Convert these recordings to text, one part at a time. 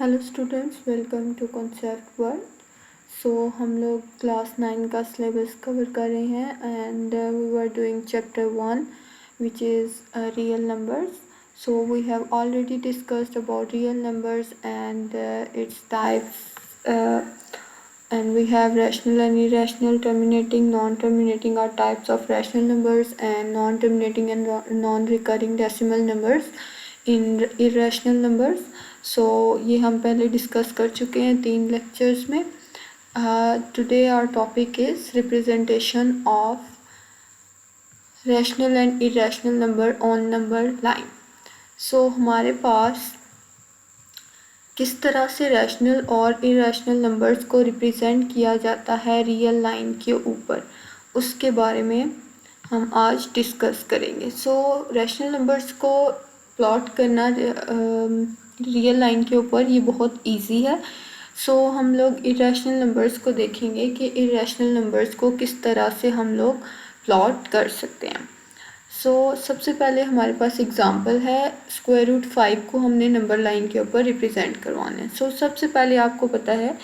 Hello students, welcome to concept world. हम लोग class 9 का सिलेबस कवर कर रहे हैं and we were doing chapter 1 which is real numbers. So we have already discussed about real numbers and its types, and we have rational and irrational, terminating, non-terminating are types of rational numbers, and non-terminating and non-recurring decimal numbers in irrational numbers. So ये हम पहले discuss कर चुके हैं 3 lectures में. Today our topic is representation of rational and irrational number on number line. So हमारे पास किस तरह से रैशनल और इरेशनल नंबर्स को रिप्रेजेंट किया जाता है रियल लाइन के ऊपर, उसके बारे में हम आज डिस्कस करेंगे. रैशनल नंबर्स को प्लॉट करना रियल लाइन के ऊपर ये बहुत इजी है. हम लोग इरेशनल नंबर्स को देखेंगे कि इरेशनल नंबर्स को किस तरह से हम लोग प्लॉट कर सकते हैं. सबसे पहले हमारे पास एग्जांपल है, स्क्वायर रूट 5 को हमने नंबर लाइन के ऊपर रिप्रेजेंट करवाना है. सबसे पहले आपको पता है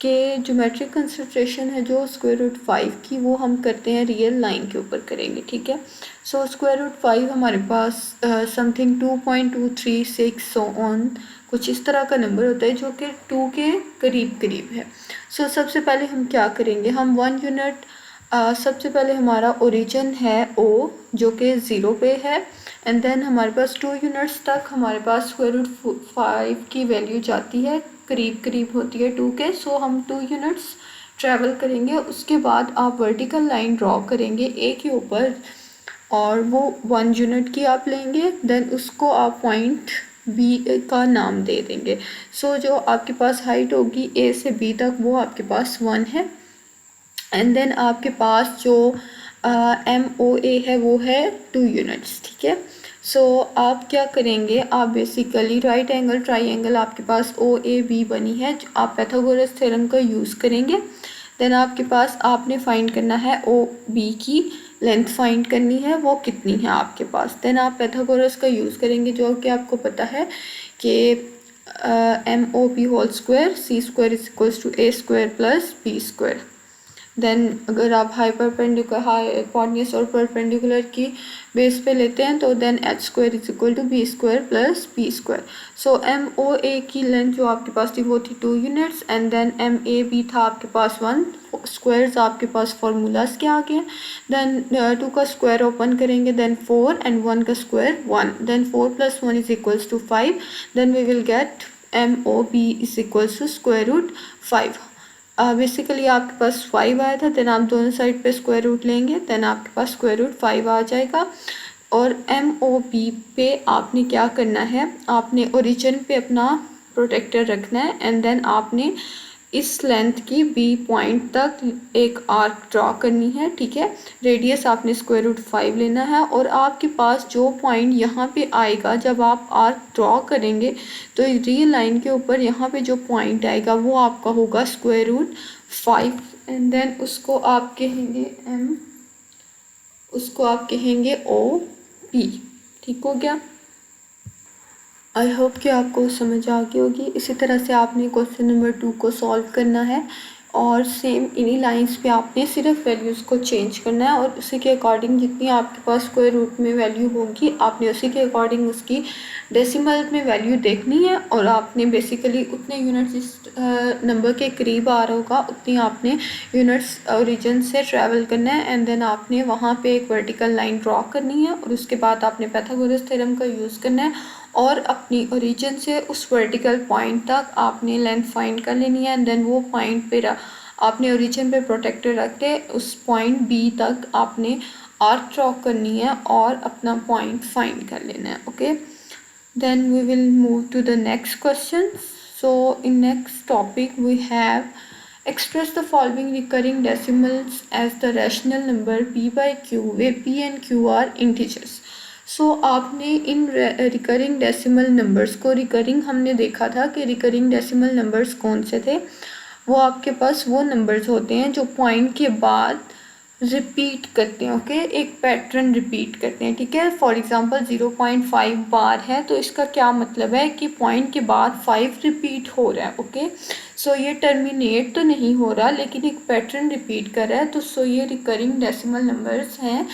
कि ज्योमेट्रिक कंसंट्रेशन है जो स्क्वायर रूट 5 की, वो हम करते हैं रियल लाइन के ऊपर करेंगे. ठीक है. स्क्वायर रूट 5 हमारे पास समथिंग 2.236 सो ऑन कुछ इस तरह का नंबर होता है जो कि 2 के करीब करीब है. सबसे पहले हम क्या करेंगे, हम 1 यूनिट सबसे पहले हमारा ओरिजिन है O जो कि 0 पे है, एंड देन हमारे पास 2 यूनिट्स तक हमारे पास स्क्वायर रूट 5 की वैल्यू जाती है, करीब करीब होती है 2 के. हम 2 यूनिट्स ट्रैवल करेंगे. उसके बाद आप वर्टिकल लाइन ड्रॉ करेंगे A के ऊपर और वो 1 यूनिट की आप लेंगे, देन उसको आप पॉइंट B का नाम दे देंगे. जो आपके पास हाइट होगी A से B तक वो आपके पास 1 है, एंड देन आपके पास जो MOA है वो है 2 यूनिट्स. ठीक है. आप क्या करेंगे, आप बेसिकली राइट एंगल ट्राइंगल आपके पास OAB बनी है, आप पाइथागोरस थ्योरम का यूज़ करेंगे. देन आपके पास आपने फाइंड करना है OB की लेंथ फाइंड करनी है, वो कितनी है आपके पास. देन आप पाइथागोरस का यूज़ करेंगे जो कि आपको पता है कि MOP whole square C square is equals to A square plus B square. Then अगर आप हाइपोटेन्यूस और परपेंडिकुलर की बेस पे लेते हैं तो then H square is equal to B square plus B square. MOA की लेंथ जो आपके पास थी वो थी 2 यूनिट्स, एंड देन MAB था आपके पास 1. स्क्वायर्स आपके पास फार्मूलाज के आ गए. देन 2 का स्क्वायर ओपन करेंगे, देन 4 एंड 1 का square 1, then 4 plus 1 is equals to 5. Then we will get MOB is equals to square root 5. Basically आपके पास 5 आया था, देन आप दोनों साइड पे स्क्वायर रूट लेंगे, देन आपके पास स्क्वायर रूट 5 आ जाएगा. और MOB पे आपने क्या करना है, आपने ओरिजिन पे अपना प्रोटेक्टर रखना है, एंड देन आपने इस लेंथ की B पॉइंट तक एक आर्क ड्रॉ करनी है. ठीक है. रेडियस आपने स्क्वायर रूट 5 लेना है, और आपके पास जो पॉइंट यहाँ पे आएगा जब आप आर्क ड्रॉ करेंगे तो रियल लाइन के ऊपर यहाँ पे जो पॉइंट आएगा वो आपका होगा स्क्वायर रूट 5, एंड देन उसको आप कहेंगे OP. ठीक हो गया. आई होप कि आपको समझ आ गई होगी. इसी तरह से आपने क्वेश्चन नंबर 2 को सॉल्व करना है, और सेम इन्हीं लाइंस पे आपने सिर्फ वैल्यूज़ को चेंज करना है, और उसी के अकॉर्डिंग जितनी आपके पास स्क्वायर रूट में वैल्यू होगी आपने उसी के अकॉर्डिंग उसकी डेसिमल में वैल्यू देखनी है, और आपने बेसिकली उतने यूनिट्स जिस नंबर के करीब आ रहा होगा उतनी आपने यूनिट्स ओरिजिन से ट्रैवल करना है, एंड देन आपने वहाँ पे एक वर्टिकल लाइन ड्रॉ करनी है, और उसके बाद आपने पाइथागोरस थ्योरम का यूज़ करना है, और अपनी ओरिजिन से उस वर्टिकल पॉइंट तक आपने लेंथ फाइंड कर लेनी है, एंड देन वो पॉइंट पे आपने ओरिजिन पे प्रोटेक्टर रख के उस पॉइंट B तक आपने आर्क ड्रॉ करनी है और अपना पॉइंट फाइंड कर लेना है. Okay. Then we will move to the next question. In next topic we have express the following recurring decimals as the rational number P by Q where P and Q are integers. आपने इन recurring decimal numbers को, recurring हमने देखा था कि recurring decimal numbers कौन से थे, वो आपके पास वो नंबर्स होते हैं जो पॉइंट के बाद रिपीट करते हैं। ओके, एक पैटर्न रिपीट करते हैं। ठीक है, फॉर एग्जांपल 0.5 बार है तो इसका क्या मतलब है कि पॉइंट के बाद 5 रिपीट हो रहा है। ओके, सो ये टर्मिनेट तो नहीं हो रहा लेकिन एक पैटर्न रिपीट कर रहा है। तो सो ये रिकरिंग डेसिमल नंबर्स हैं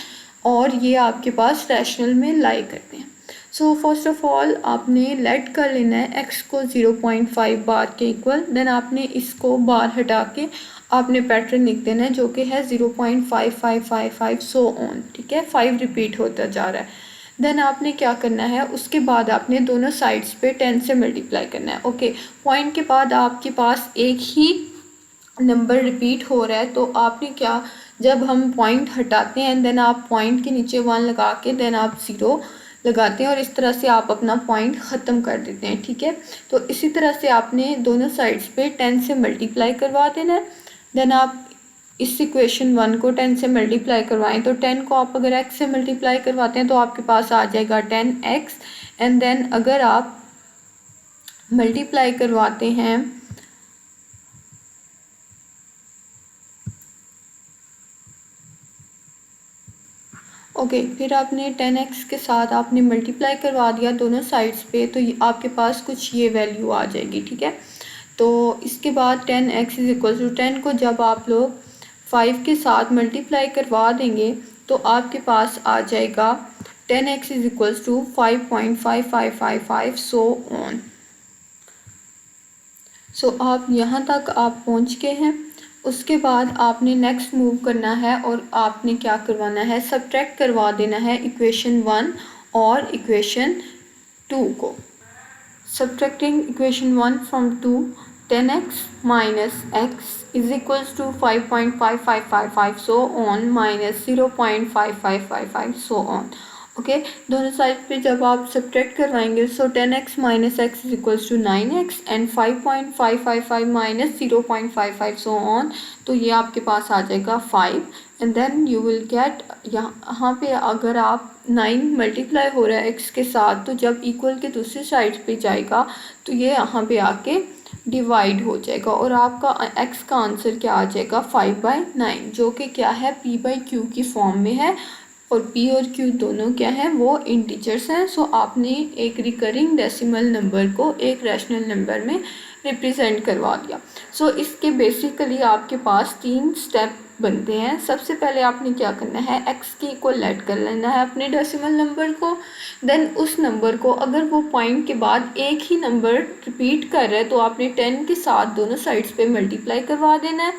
और ये आपके पास रैशनल में लाई करते हैं। सो फर्स्ट ऑफ ऑल आपने लेट कर लेना है x को 0.5 बार के इक्वल, देन आपने इसको बार हटा के आपने पैटर्न लिख देना है जो कि है 0.5555 सो ऑन। ठीक है, 5 रिपीट होता जा रहा है। देन आपने क्या करना है, उसके बाद आपने दोनों साइड्स पे 10 से मल्टीप्लाई करना है। ओके, पॉइंट के बाद आपके पास एक ही नंबर रिपीट हो रहा है तो आपने क्या, जब हम पॉइंट हटाते हैं देन आप पॉइंट के नीचे 1 लगा के देन आप 0 लगाते हैं और इस तरह से आप अपना पॉइंट ख़त्म कर देते हैं। ठीक है, तो इसी तरह से आपने दोनों साइड्स पे 10 से मल्टीप्लाई करवा देना है। देन आप इस इक्वेशन 1 को 10 से मल्टीप्लाई करवाएं तो 10 को आप अगर x से मल्टीप्लाई करवाते हैं तो आपके पास आ जाएगा 10x। एंड देन अगर आप मल्टीप्लाई करवाते हैं ओके, फिर आपने 10x के साथ आपने मल्टीप्लाई करवा दिया दोनों साइड्स पे तो आपके पास कुछ ये वैल्यू आ जाएगी। ठीक है, तो इसके बाद 10x इज इक्वल टू 10 को जब आप लोग 5 के साथ मल्टीप्लाई करवा देंगे तो आपके पास आ जाएगा 10x is equal to 5.5555 so on. So आप यहाँ तक आप पहुँच गए हैं। उसके बाद आपने नेक्स्ट मूव करना है और आपने क्या करवाना है, सब्ट्रैक्ट करवा देना है इक्वेशन 1 और इक्वेशन 2 को। Subtracting equation 1 from 2, 10x minus x is equals to 5.5555 so on minus 0.5555 so on. Okay, दोनों साइड पे जब आप सब्ट्रैक्ट करवाएंगे so 10x minus x is equals to 9x and 5.555 minus 0.55 so on, तो ये आपके पास आ जाएगा 5 and then you will get, यहाँ पे अगर आप 9 मल्टीप्लाई हो रहा है x के साथ तो जब इक्वल के दूसरी साइड पे जाएगा तो ये यहाँ पे आके डिवाइड हो जाएगा और आपका x का आंसर क्या आ जाएगा 5/9 जो कि क्या है p/q की फॉर्म में है और p और q दोनों क्या हैं, वो इंटीजर्स हैं। सो आपने एक रिकरिंग डेसिमल नंबर को एक रैशनल नंबर में रिप्रेजेंट करवा दिया। सो इसके बेसिकली आपके पास 3 स्टेप बनते हैं। सबसे पहले आपने क्या करना है, x के इक्वल लेट कर लेना है अपने डेसिमल नंबर को। देन उस नंबर को अगर वो पॉइंट के बाद एक ही नंबर रिपीट कर रहा है तो आपने 10 के साथ दोनों साइड्स पे मल्टीप्लाई करवा देना है।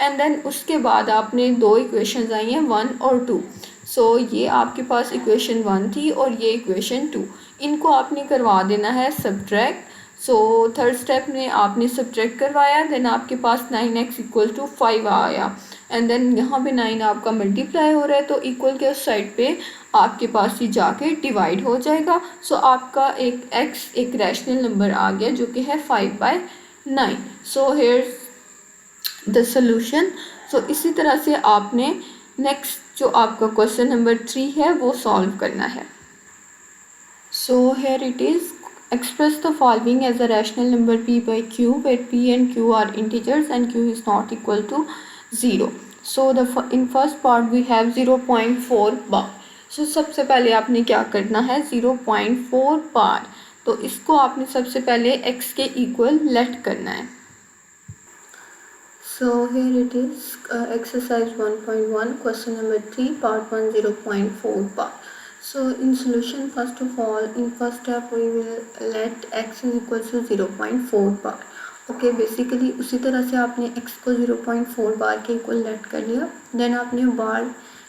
एंड देन उसके बाद आपने दो इक्वेशंस आई हैं 1 और 2। सो ये आपके पास इक्वेशन 1 थी और ये इक्वेशन 2, इनको आपने करवा देना है सब्ट्रैक्ट। सो थर्ड स्टेप में आपने सब्ट्रैक्ट करवाया, देन आपके पास 9x इक्वल टू 5 आया एंड देन यहाँ पे 9 आपका मल्टीप्लाई हो रहा है तो इक्वल के उस साइड पे आपके पास ही जाके डिवाइड हो जाएगा। सो आपका एक x एक रैशनल नंबर आ गया जो कि है 5/9। So here the solution. So इसी तरह से आपने नेक्स्ट जो आपका क्वेश्चन नंबर 3 है वो सॉल्व करना है। So here it is, express the following as a rational number p/q where p and q are integers and q is not equal to 0. So in first part we have 0.4 bar. So सबसे पहले आपने क्या करना है 0.4 बार, तो इसको आपने सबसे पहले x के इक्वल लेट करना है। So here it is, exercise 1.1 question number 3 part 1 0.4 bar. So in solution, first of all, in first step we will let x is equal to 0.4 bar. Okay, basically उसी तरह से आपने x को 0.4 बार के equal let कर लिया। Then आपने बार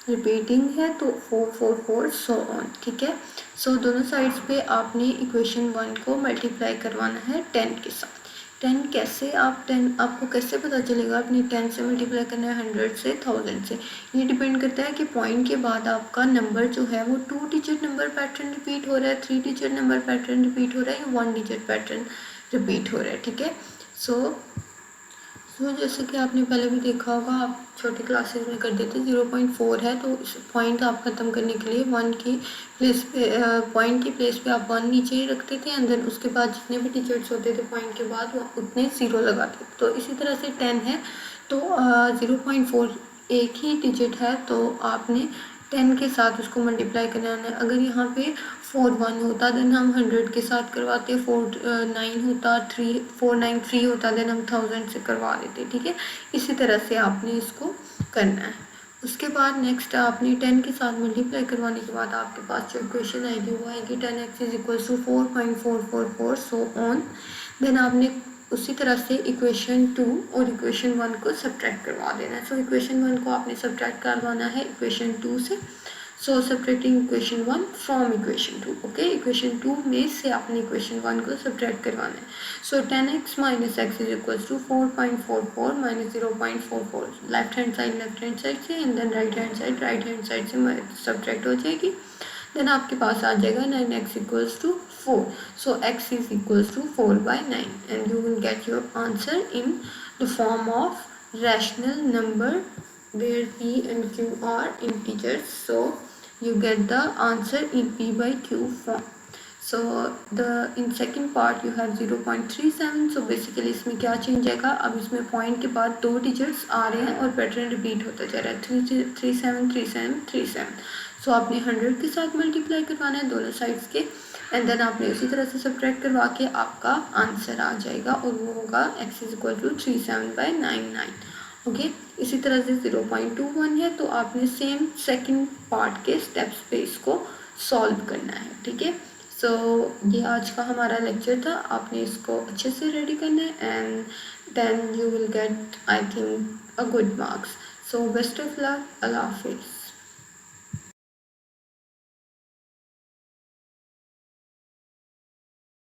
repeating है तो 4 4 4 सो ऑन। ठीक है, सो दोनों साइड्स पे आपने इक्वेशन 1 को मल्टीप्लाई करवाना है 10 के साथ। 10 कैसे, आप 10 आपको कैसे पता चलेगा, अपनी 10 से मल्टीप्लाई करना है 100 से 1000 से। ये डिपेंड करता है कि पॉइंट के बाद आपका नंबर जो है वो 2 डिजिट नंबर पैटर्न रिपीट हो रहा है, 3 डिजिट नंबर पैटर्न रिपीट हो रहा है या 1 डिजिट पैटर्न रिपीट हो रहा है। ठीक है, सो जैसे कि आपने पहले भी देखा होगा, आप छोटी क्लासेस में कर देते 0.4 है तो इस पॉइंट आप ख़त्म करने के लिए 1 की प्लेस पे पॉइंट की प्लेस पे आप 1 नीचे ही रखते थे एंड देन उसके बाद जितने भी डिजिट्स होते थे पॉइंट के बाद वो उतने 0 लगाते थे। तो इसी तरह से 10 है तो 0.4 एक ही डिजिट है तो आपने 10 के साथ उसको मल्टीप्लाई करना है। अगर यहाँ पे 41 होता देन हम 100 के साथ करवाते, 49 होता 493 होता देन हम 1000 से करवा देते, ठीक है। इसी तरह से आपने इसको करना है। उसके बाद नेक्स्ट आपने 10 के साथ मल्टीप्लाई करवाने के बाद आपके पास जो इक्वेशन आएगी वो आएगी 10x is equal to 4.444 so on. Then आपने उसी तरह से इक्वेशन 2 और इक्वेशन 1 को सब्ट्रैक्ट करवा देना है। सो इक्वेशन 1 को आपने सब्ट्रैक्ट करवाना है इक्वेशन 2 से। So subtracting equation 1 from equation 2, okay. Equation 2 में से आपने इक्वेशन 1 को सब्ट्रैक्ट करवाना है। So 10x minus x is equal to 4.44 minus 0.44, left hand side से and then right hand side से सब्ट्रैक्ट हो जाएगी। देन आपके पास आ जाएगा 9x equals to 4, so x is equals to 4/9 and you will get your answer in the form of rational number where p and q are integers, so you get the answer in p by q form. So in second part you have 0.37, so basically इसमें क्या change आएगा, अब इसमें point के बाद 2 digits आ रहे हैं और पैटर्न रिपीट होता जा रहा है 373737। सो आपने 100 के साथ मल्टीप्लाई करवाना है दोनों साइड्स के एंड देन आपने उसी तरह से सब्ट्रैक्ट करवा के आपका आंसर आ जाएगा और वो होगा x is equal to 37/99, okay. इसी तरह से 0.21 है तो आपने सेम सेकंड पार्ट के स्टेप्स पे इसको सॉल्व करना है, ठीक है। सो ये आज का हमारा लेक्चर था, आपने इसको अच्छे से रेडी करना है and then you will get I think a good marks. So best of luck, अल्लाह हाफिज़।